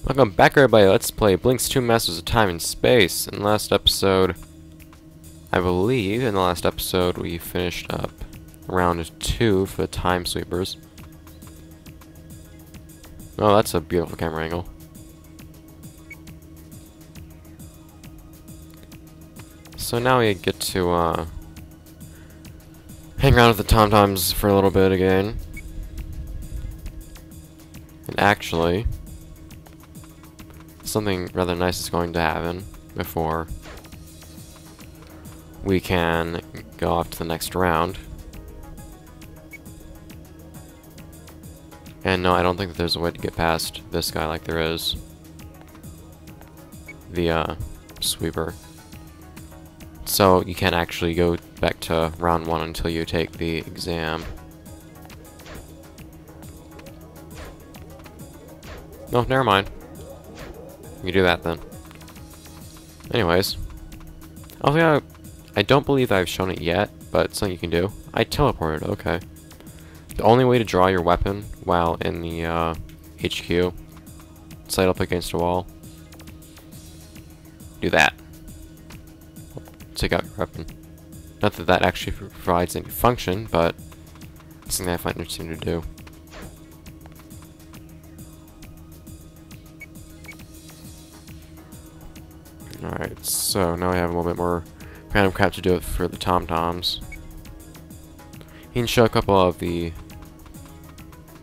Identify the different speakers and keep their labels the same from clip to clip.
Speaker 1: Welcome back, everybody. Let's play BLiNX 2 Masters of Time and Space. In the last episode, I believe, in the last episode, we finished up round 2 for the Time Sweepers. Oh, that's a beautiful camera angle. So now we get to hang around with the Tom-Toms for a little bit again. And actually, something rather nice is going to happen before we can go off to the next round. And no, I don't think that there's a way to get past this guy like there is the sweeper. So you can't actually go back to round 1 until you take the exam. No, never mind. You do that then. Anyways, I don't believe I've shown it yet, but it's something you can do. I teleported, okay. The only way to draw your weapon while in the HQ, sight up against a wall, do that. Take out your weapon. Not that that actually provides any function, but it's something I find interesting to do. Alright, so now we have a little bit more random crap to do for the Tom-Toms. You can show a couple of the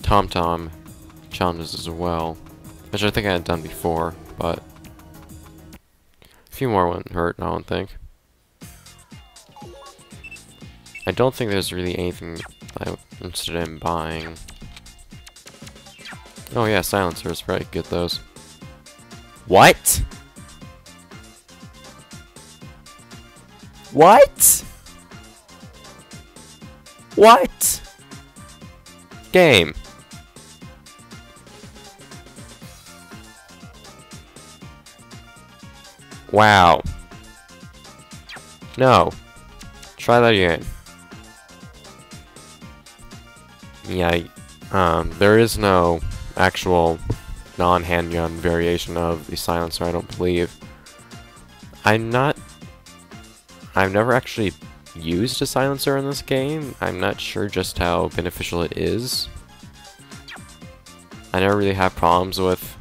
Speaker 1: Tom-Tom challenges as well, which I think I had done before, but a few more wouldn't hurt, I don't think. I don't think there's really anything I'm interested in buying. Oh yeah, silencers, right, get those. What? What? What? Game. Wow. No. Try that again. Yeah, there is no actual non-handgun variation of the silencer, I don't believe. I've never actually used a silencer in this game. I'm not sure just how beneficial it is. I never really have problems with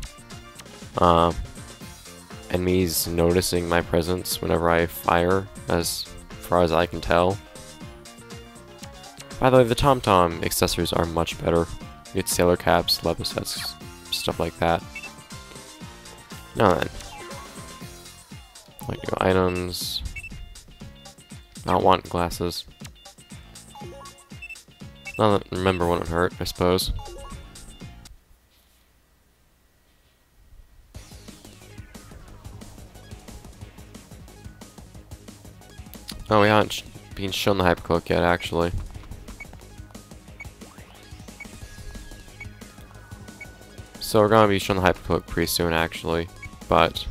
Speaker 1: enemies noticing my presence whenever I fire, as far as I can tell. By the way, the Tom-Tom accessories are much better. You get sailor caps, leather sets, stuff like that. Now then. Like, items. I don't want glasses. Now that remember when it hurt, I suppose. Oh, we haven't been shown the hypercloak yet, actually. So we're gonna be shown the hypercloak pretty soon, actually, but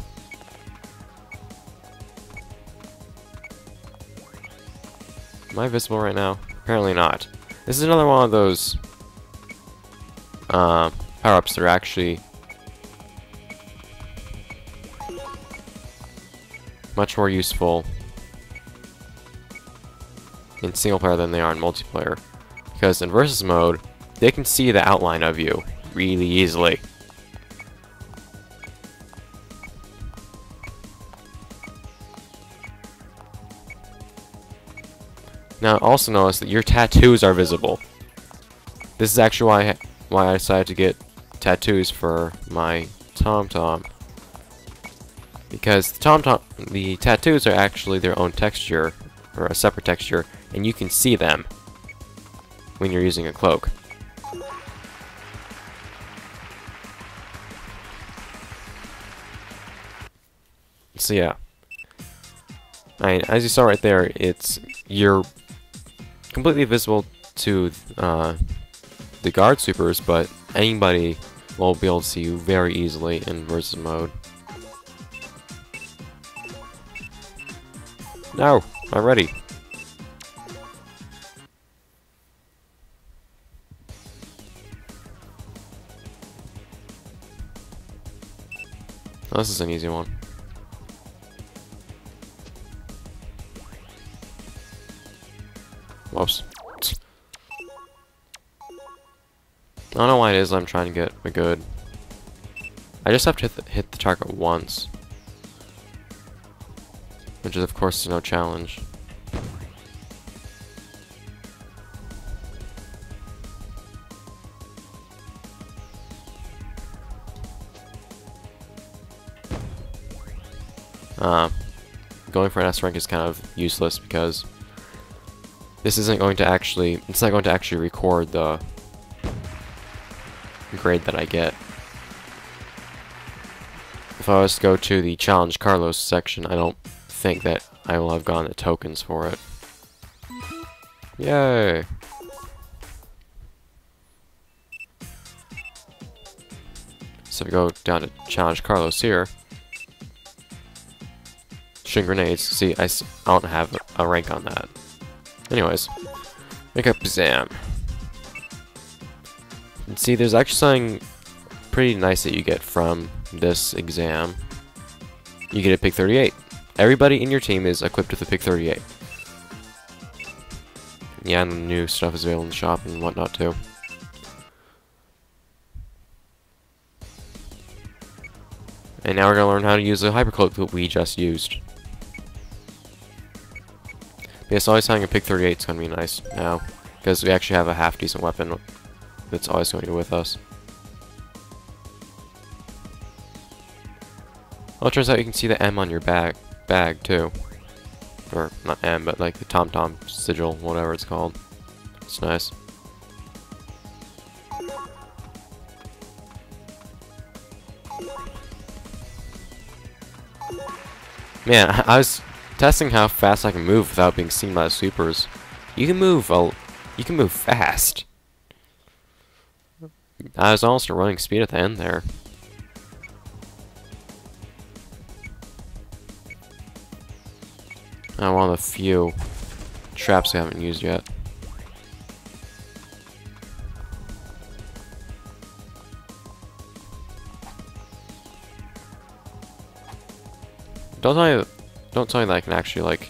Speaker 1: am I visible right now? Apparently not. This is another one of those power-ups that are actually much more useful in single player than they are in multiplayer. Because in versus mode, they can see the outline of you really easily. Now, also notice that your tattoos are visible. This is actually why I decided to get tattoos for my Tom-Tom. Because the tattoos are actually their own texture, or a separate texture, and you can see them when you're using a cloak. So yeah. As you saw right there, you're completely visible to the guard sweepers, but anybody will be able to see you very easily in versus mode. No, I'm ready. Oh, this is an easy one. Whoops. I don't know why it is I'm trying to get a good... I just have to hit the target once. Which is, of course, no challenge. Going for an S rank is kind of useless because this isn't going to actually, it's not going to actually record the grade that I get. If I was to go to the Challenge Carlos section, I don't think that I will have gotten the tokens for it. Yay! So if we go down to Challenge Carlos here, shooting grenades, see, I don't have a rank on that. Anyways, make up exam. And see, there's actually something pretty nice that you get from this exam. You get a Pig 38. Everybody in your team is equipped with a Pig 38. Yeah, and the new stuff is available in the shop and whatnot too. And now we're going to learn how to use the hypercloak that we just used. Yes, always having a Pig 38 is going to be nice now, because we actually have a half-decent weapon that's always going to be with us. Well, it turns out you can see the M on your bag too. Or, not M, but like the tom-tom sigil, whatever it's called. It's nice. Man, I was testing how fast I can move without being seen by the supers. You can move fast. I was almost at running speed at the end there. One of the few traps I haven't used yet. Don't tell me that I can actually, like...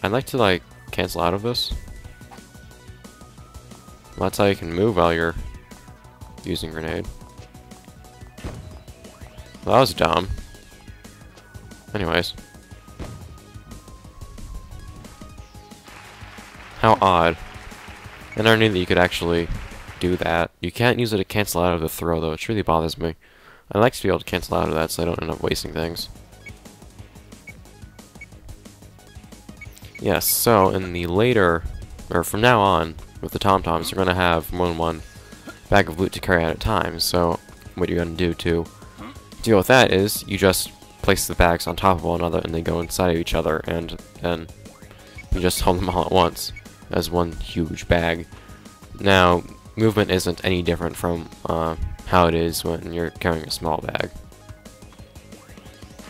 Speaker 1: I'd like to, like, cancel out of this. Well, that's how you can move while you're using grenade. Well, that was dumb. Anyways. How odd. I never knew that you could actually do that. You can't use it to cancel out of the throw, though. It really bothers me. I like to be able to cancel out of that so I don't end up wasting things. Yes, so in the later, or from now on, with the tom-toms, you're going to have more than one bag of loot to carry out at a time. So what you're going to do to deal with that is you just place the bags on top of one another and they go inside of each other, and then you just hold them all at once as one huge bag. Now, movement isn't any different from how it is when you're carrying a small bag.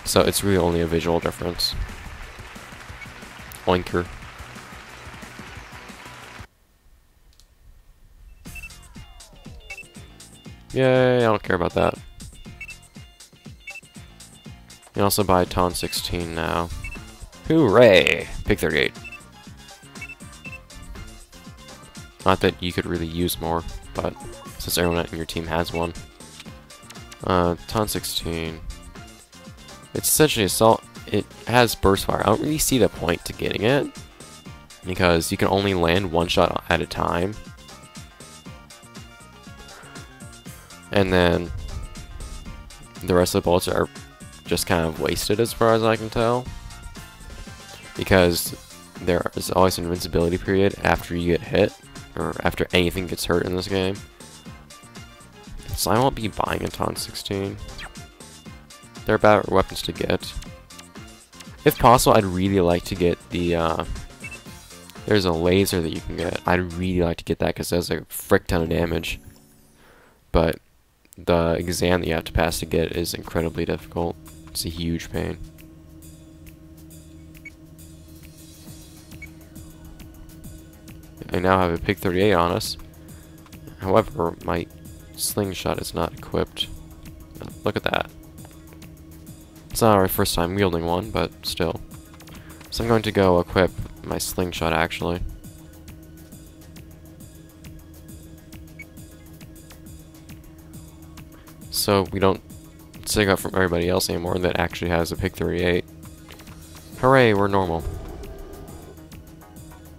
Speaker 1: So it's really only a visual difference. Oinker. Yay, I don't care about that. You can also buy Ton 16 now. Hooray! Pig 38. Not that you could really use more, but since everyone in your team has one. Ton 16. It's essentially assault. It has burst fire. I don't really see the point to getting it, because you can only land one shot at a time. And then the rest of the bullets are just kind of wasted as far as I can tell, because there is always an invincibility period after you get hit, or after anything gets hurt in this game. So I won't be buying a Ton 16. They're bad weapons to get. If possible, I'd really like to get the, there's a laser that you can get. I'd really like to get that because it does a frick ton of damage. But the exam that you have to pass to get is incredibly difficult. It's a huge pain. I now have a Pig 38 on us. However, my slingshot is not equipped. Look at that. It's not our first time wielding one, but still. So I'm going to go equip my slingshot, actually. So we don't stick up from everybody else anymore that actually has a Pig 38. Hooray, we're normal.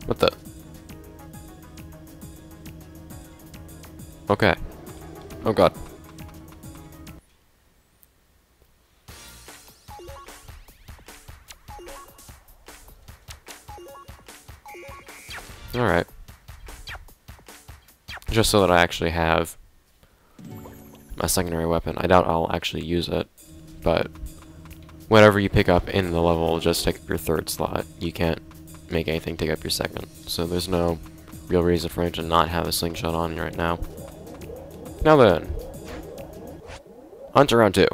Speaker 1: What the? Okay. Oh god. Alright. Just so that I actually have a secondary weapon. I doubt I'll actually use it, but whatever you pick up in the level will just take up your third slot. You can't make anything take up your second, so there's no real reason for me to not have a slingshot on right now. Now then, on to round 2.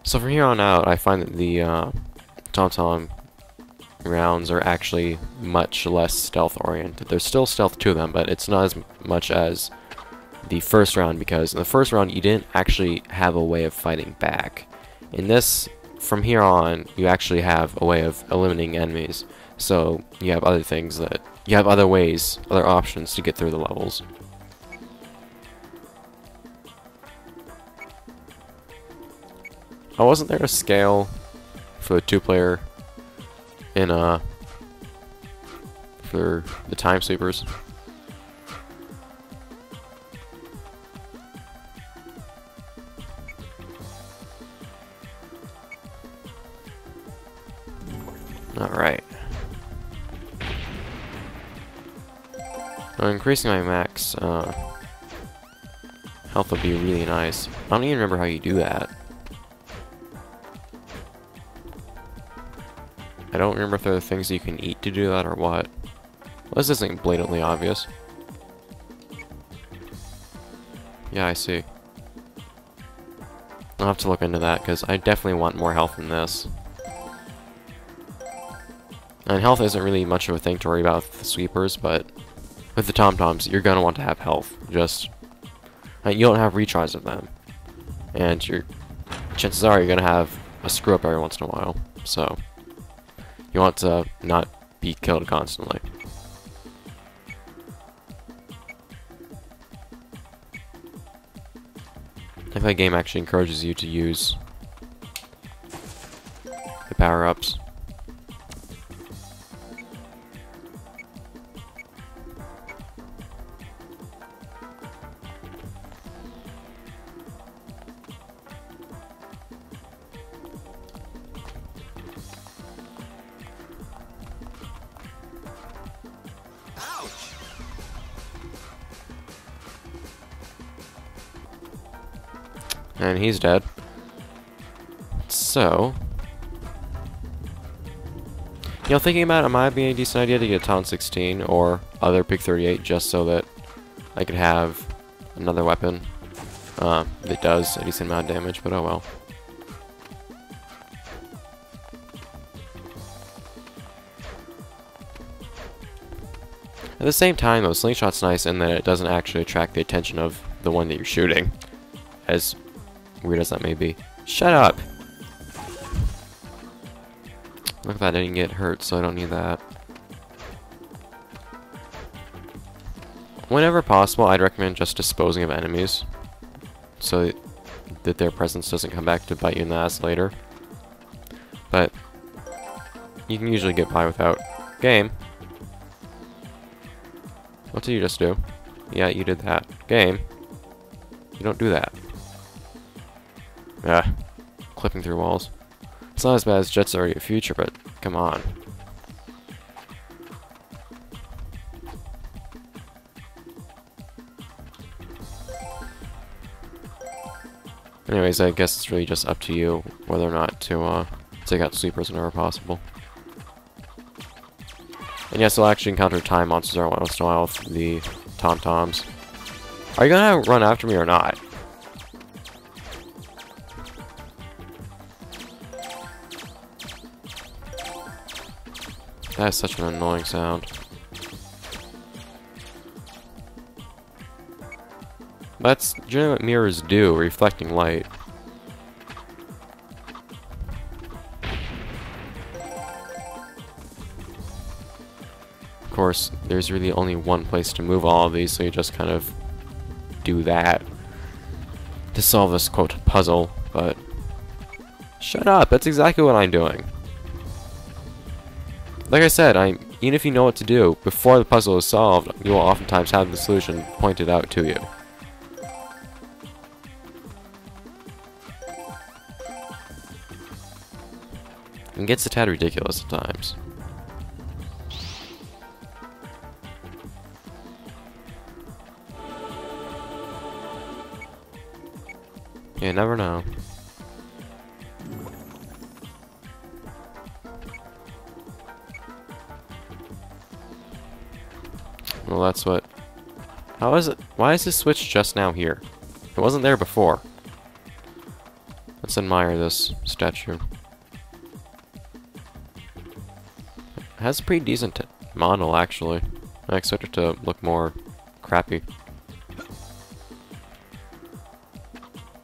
Speaker 1: So from here on out, I find that the Tom-Tom rounds are actually much less stealth-oriented. There's still stealth to them, but it's not as much as the first round, because in the first round, you didn't actually have a way of fighting back. In this, from here on, you actually have a way of eliminating enemies. So you have other things that... you have other ways, other options to get through the levels. Oh, wasn't there a scale for the 2-player in, for the Time Sweepers? Alright. Now, increasing my max, health would be really nice. I don't even remember how you do that. I don't remember if there are things you can eat to do that or what. Well, this isn't blatantly obvious. Yeah, I see. I'll have to look into that, because I definitely want more health than this. And health isn't really much of a thing to worry about with the sweepers, but with the Tom-Toms, you're going to want to have health. Just, you don't have retries of them. And chances are you're going to have a screw-up every once in a while. So you want to not be killed constantly. I think the game actually encourages you to use the power-ups. And he's dead. So, you know, thinking about it, it might be a decent idea to get a Taunt 16 or other Pig 38 just so that I could have another weapon that does a decent amount of damage, but oh well. At the same time, though, Slingshot's nice in that it doesn't actually attract the attention of the one that you're shooting. As weird as that may be. Shut up! Look at that, I didn't get hurt, so I don't need that. Whenever possible, I'd recommend just disposing of enemies, so that their presence doesn't come back to bite you in the ass later. But you can usually get by without. Game. What did you just do? Yeah, you did that. Game. You don't do that. Ah, clipping through walls. It's not as bad as Jet Set Radio Future, but come on. Anyways, I guess it's really just up to you whether or not to take out sweepers whenever possible. And yes, you'll actually encounter time monsters every once in a while with the Tom-Toms. Are you gonna run after me or not? That is such an annoying sound. That's generally what mirrors do, reflecting light. Of course, there's really only one place to move all of these, so you just kind of do that to solve this, quote, puzzle, but... Shut up, that's exactly what I'm doing. Like I said, even if you know what to do, before the puzzle is solved, you will oftentimes have the solution pointed out to you. It gets a tad ridiculous at times. You never know. Well, that's what... How is it? Why is this switch just now here? It wasn't there before. Let's admire this statue. It has a pretty decent model, actually. I expect it to look more crappy.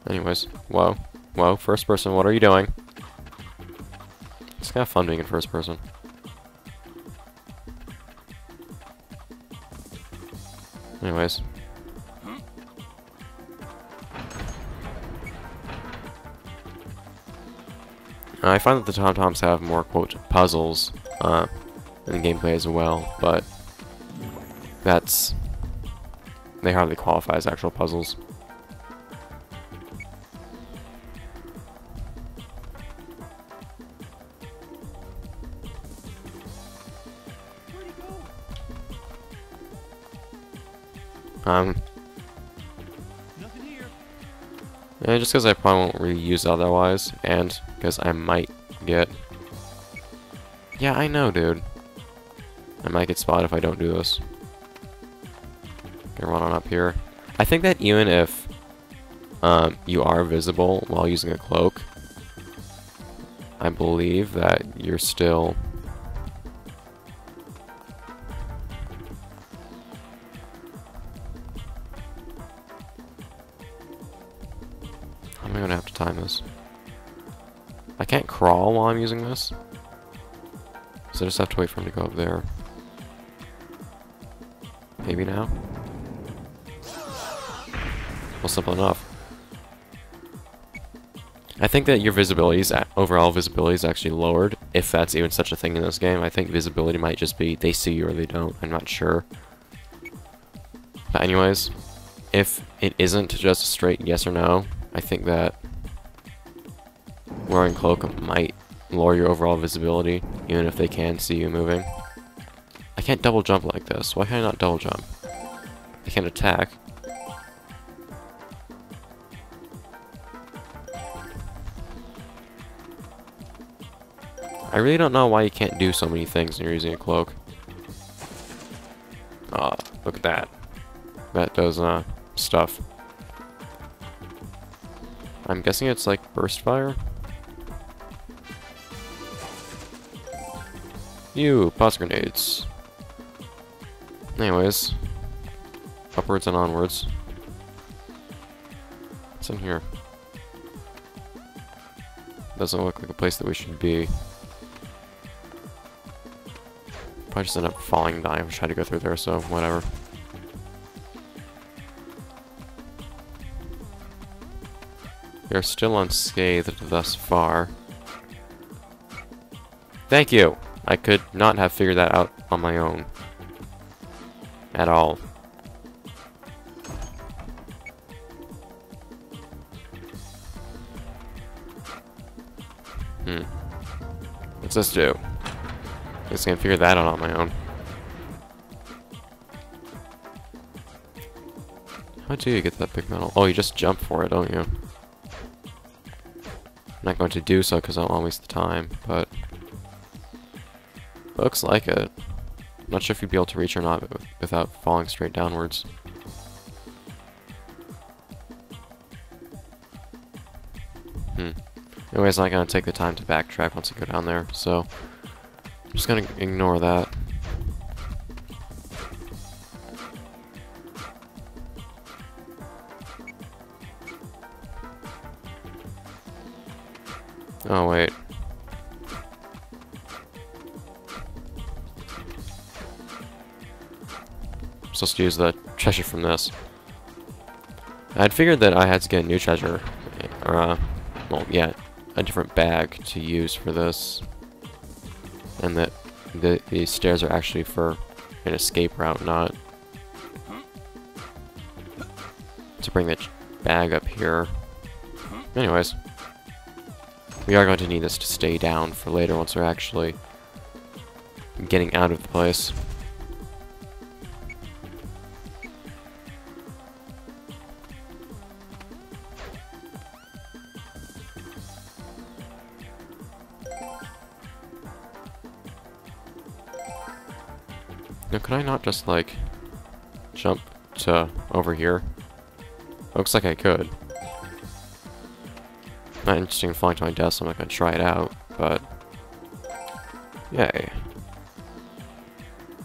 Speaker 1: Anyways, whoa. Whoa, first person, what are you doing? It's kind of fun being in first person. Anyways. I find that the Tom-Toms have more, quote, puzzles in the gameplay as well, but that's... they hardly qualify as actual puzzles.
Speaker 2: Nothing here.
Speaker 1: Yeah, just because I probably won't really use it otherwise, and because I might get... Yeah, I know, dude. I might get spotted if I don't do this. Gonna run on up here. I think that even if you are visible while using a cloak, I believe that you're still... How am I gonna have to time this? I can't crawl while I'm using this, so I just have to wait for him to go up there. Maybe now? Well, simple enough. I think that your visibility, overall visibility, is actually lowered, if that's even such a thing in this game. I think visibility might just be they see you or they don't. I'm not sure. But anyways, if it isn't just a straight yes or no, I think that wearing cloak might lower your overall visibility, even if they can see you moving. I can't double jump like this. Why can I not double jump? I can't attack. I really don't know why you can't do so many things when you're using a cloak. Look at that. That does, stuff. I'm guessing it's like burst fire? You, pause grenades. Anyways. Upwards and onwards. What's in here? Doesn't look like a place that we should be. Probably just end up falling and dying if I try to go through there, so whatever. We are still unscathed thus far. Thank you! I could not have figured that out on my own. At all. What's this do? Just gonna figure that out on my own. How do you get that big metal? Oh, you just jump for it, don't you? I'm not going to do so because I don't want to waste the time, but... looks like it. I'm not sure if you'd be able to reach or not without falling straight downwards. Anyways, I'm not gonna take the time to backtrack once I go down there, so I'm just gonna ignore that. Oh, wait. I'm supposed to use the treasure from this. I'd figured that I had to get a new treasure, or, well, yeah, a different bag to use for this. And that these stairs are actually for an escape route, not to bring the bag up here. Anyways. We are going to need this to stay down for later once we're actually getting out of the place. Now, could I not just, like, jump to over here? Looks like I could. Not interesting in flying to my desk, so I'm not going to try it out, but... Yay. I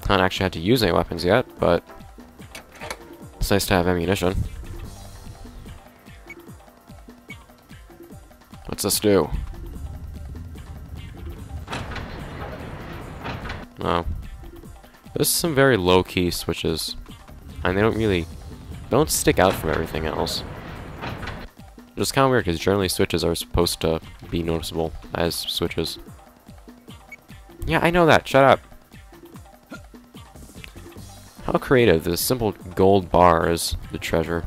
Speaker 1: haven't actually had to use any weapons yet, but... It's nice to have ammunition. What's this do? Oh. There's some very low-key switches. And they don't stick out from everything else. It's kind of weird, because generally switches are supposed to be noticeable as switches. Yeah, I know that. Shut up. How creative. This simple gold bar is the treasure.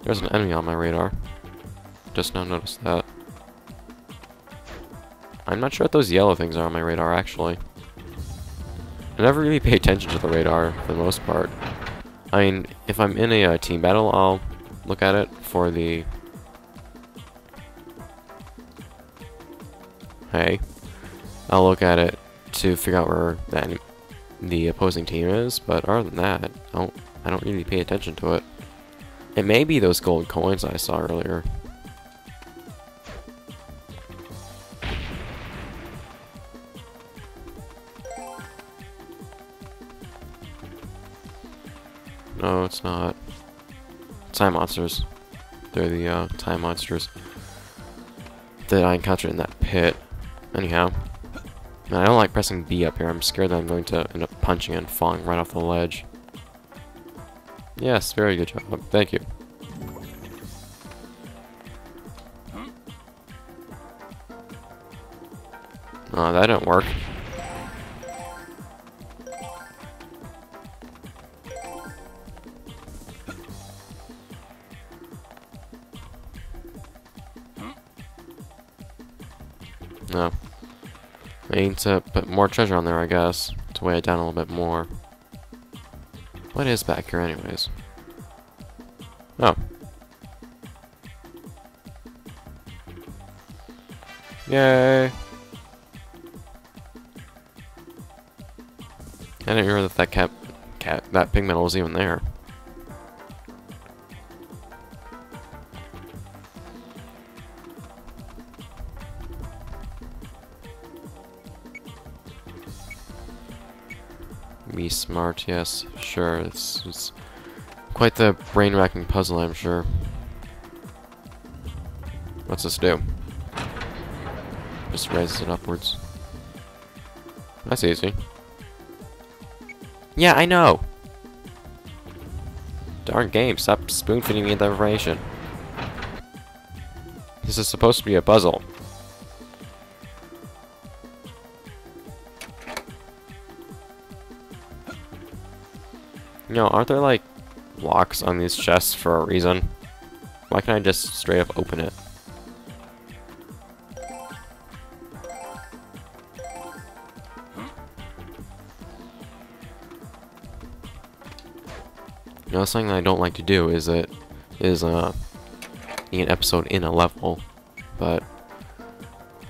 Speaker 1: There's an enemy on my radar. Just now noticed that. I'm not sure what those yellow things are on my radar, actually. I never really pay attention to the radar, for the most part. I mean, if I'm in a team battle, I'll look at it for the... Hey. I'll look at it to figure out where the opposing team is, but other than that, I don't really pay attention to it. It may be those gold coins I saw earlier. No, it's not. Time monsters. They're the time monsters that I encountered in that pit. Anyhow, man, I don't like pressing B up here. I'm scared that I'm going to end up punching and falling right off the ledge. Yes, very good job. Thank you. Oh, that didn't work. No. I need to put more treasure on there, I guess, to weigh it down a little bit more. What is back here, anyways? Oh. Yay! I didn't remember that that pig metal was even there. Be smart, yes, sure. It's quite the brain-racking puzzle, I'm sure. What's this do? Just raises it upwards. That's easy. Yeah, I know! Darn game, stop spoon-feeding me the information. This is supposed to be a puzzle. You know, aren't there, like, locks on these chests for a reason? Why can't I just straight up open it? You know, something that I don't like to do is an episode in a level, but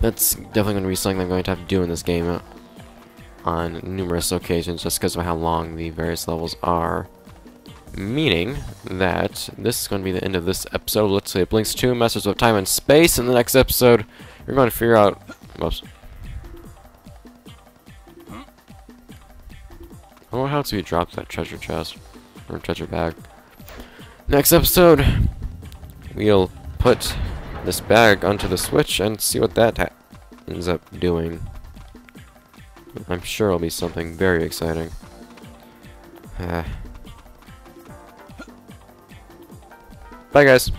Speaker 1: that's definitely going to be something I'm going to have to do in this game on numerous occasions, just because of how long the various levels are. Meaning that this is going to be the end of this episode. Let's say BLiNX 2, Masters of Time and Space. In the next episode, we're going to figure out... Whoops. I wonder how to drop that treasure chest. Or treasure bag. Next episode, we'll put this bag onto the switch and see what that ends up doing. I'm sure it'll be something very exciting. Bye, guys.